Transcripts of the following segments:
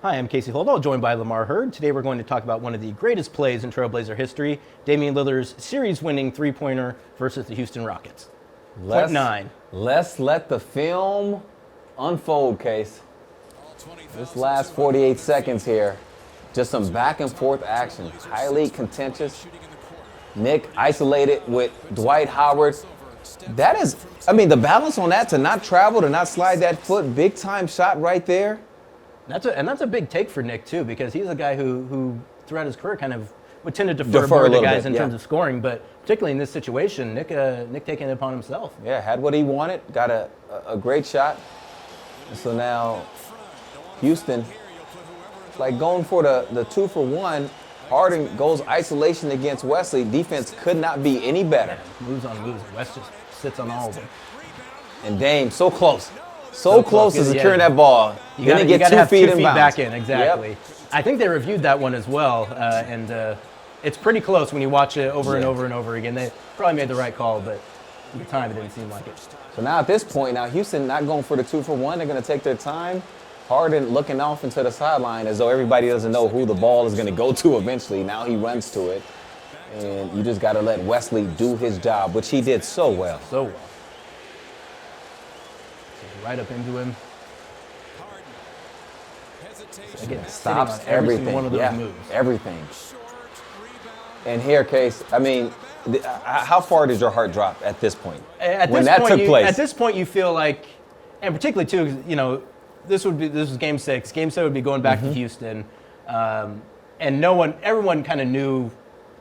Hi, I'm Casey Holdahl, joined by Lamar Hurd. Today we're going to talk about one of the greatest plays in Trailblazer history, Damian Lillard's series-winning three-pointer versus the Houston Rockets. Let's let the film unfold, Case. This last 48 seconds here, just some back-and-forth action, highly contentious. Nick isolated with Dwight Howard. That is, the balance on that to not travel, to not slide that foot, big-time shot right there. That's a big take for Nick, too, because he's a guy who throughout his career kind of would tend to defer more to guys in terms of scoring, but particularly in this situation, Nick taking it upon himself. Yeah, had what he wanted, got a great shot. And so now Houston, like going for the 2-for-1, Harden goes isolation against Wesley. Defense could not be any better. Yeah, moves on moves. West just sits on all of them. And Dame, so close. So close to securing that ball. You got to get 2 feet back in, exactly. Yep. I think they reviewed that one as well, and it's pretty close when you watch it over and over and over again. They probably made the right call, but at the time it didn't seem like it. So now at this point, Houston not going for the 2-for-1. They're going to take their time. Harden looking off into the sideline as though everybody doesn't know who the ball is going to go to eventually. Now he runs to it, and you just got to let Wesley do his job, which he did so well. So well. Right up into him. Again, stops every everything. One of those moves. Everything. And here, Case, how far did your heart drop at this point? At this point, you feel like, and particularly too, this was Game 6. Game 7 would be going back to Houston, and everyone kind of knew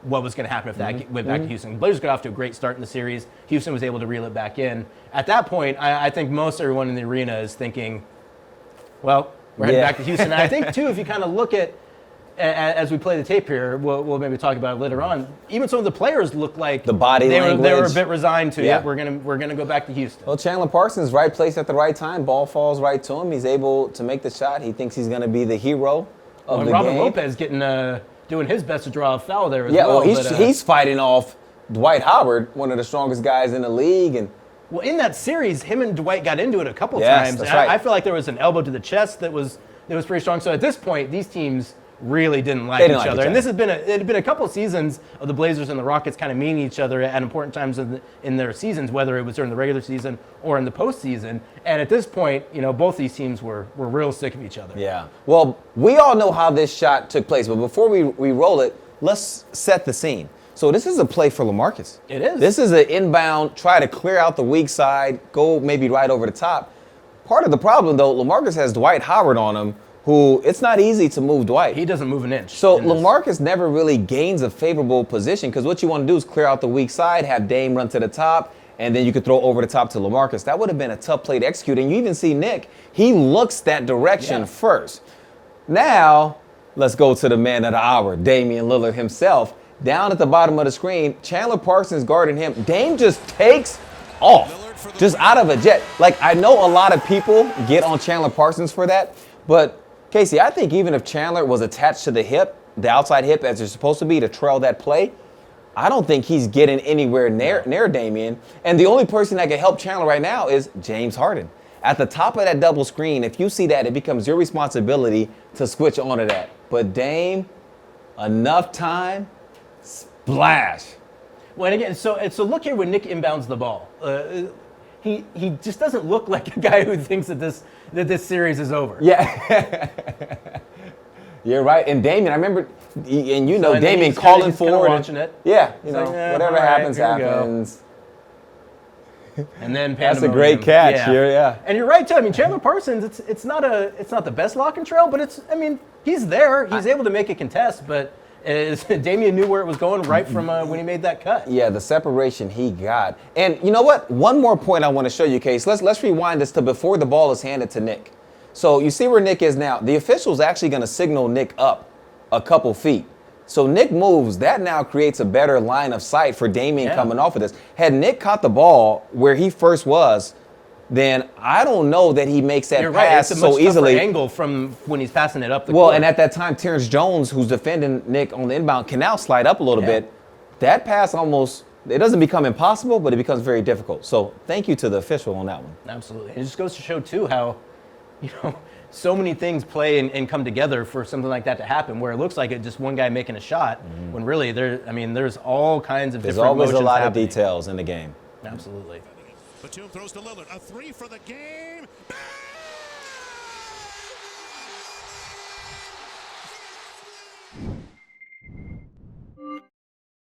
what was going to happen if that went back to Houston. Blazers got off to a great start in the series. Houston was able to reel it back in. At that point, I think most everyone in the arena is thinking, well, we're heading back to Houston. And I think, too, if you kind of look at, as we play the tape here, we'll maybe talk about it later on, even some of the players looked like the body language. They were a bit resigned to it. We're gonna go back to Houston. Well, Chandler Parsons, right place at the right time. Ball falls right to him. He's able to make the shot. He thinks he's going to be the hero of the game. Robin Lopez doing his best to draw a foul there as well. Yeah, well, he's fighting off Dwight Howard, one of the strongest guys in the league. Well, in that series, him and Dwight got into it a couple times. That's right. I feel like there was an elbow to the chest that was pretty strong. So at this point, these teams really didn't like each other. And this had been a couple seasons of the Blazers and the Rockets kind of meeting each other at important times in their seasons, whether it was during the regular season or in the postseason. And at this point, both these teams were real sick of each other. Yeah. Well, we all know how this shot took place, but before we roll it, let's set the scene. So this is a play for LaMarcus. It is. This is an inbound, try to clear out the weak side, go maybe right over the top. Part of the problem, though, LaMarcus has Dwight Howard on him, who it's not easy to move Dwight. He doesn't move an inch. So LaMarcus never really gains a favorable position because what you want to do is clear out the weak side, have Dame run to the top, and then you could throw over the top to LaMarcus. That would have been a tough play to execute. And you even see Nick, he looks that direction first. Now, let's go to the man of the hour, Damian Lillard himself. Down at the bottom of the screen, Chandler Parsons guarding him. Dame just takes off, just out of a jet. Like, I know a lot of people get on Chandler Parsons for that, but Casey, I think even if Chandler was attached to the hip, the outside hip as it's supposed to be to trail that play, I don't think he's getting anywhere near Damian. And the only person that can help Chandler right now is James Harden. At the top of that double screen, if you see that, it becomes your responsibility to switch onto that. But Dame, enough time, splash. Well, and again, so look here when Nick inbounds the ball. He just doesn't look like a guy who thinks that this series is over. Yeah. You're right. And Damian, I remember, Damian calling for it. Watching it. Yeah, whatever happens, happens. And then that's a great catch. Yeah. And you're right too. Chandler Parsons, it's not the best lock and trail, but he's there. He's able to make a contest, but Damian knew where it was going right from when he made that cut. Yeah, the separation he got. And you know what? One more point I want to show you, Case. Let's rewind this to before the ball is handed to Nick. So you see where Nick is now. The official's actually going to signal Nick up a couple feet. So Nick moves. That now creates a better line of sight for Damian coming off of this. Had Nick caught the ball where he first was, then I don't know that he makes that pass it's a so much easily. Angle from when he's passing it up the court. And at that time, Terrence Jones, who's defending Nick on the inbound, can now slide up a little bit. That pass it doesn't become impossible, but it becomes very difficult. So thank you to the official on that one. Absolutely. It just goes to show, too, how so many things play and come together for something like that to happen, where it looks like it's just one guy making a shot, when really there's all kinds of There's different always a motions lot happening. of details in the game. Absolutely. Batum throws to Lillard. A three for the game. Bang!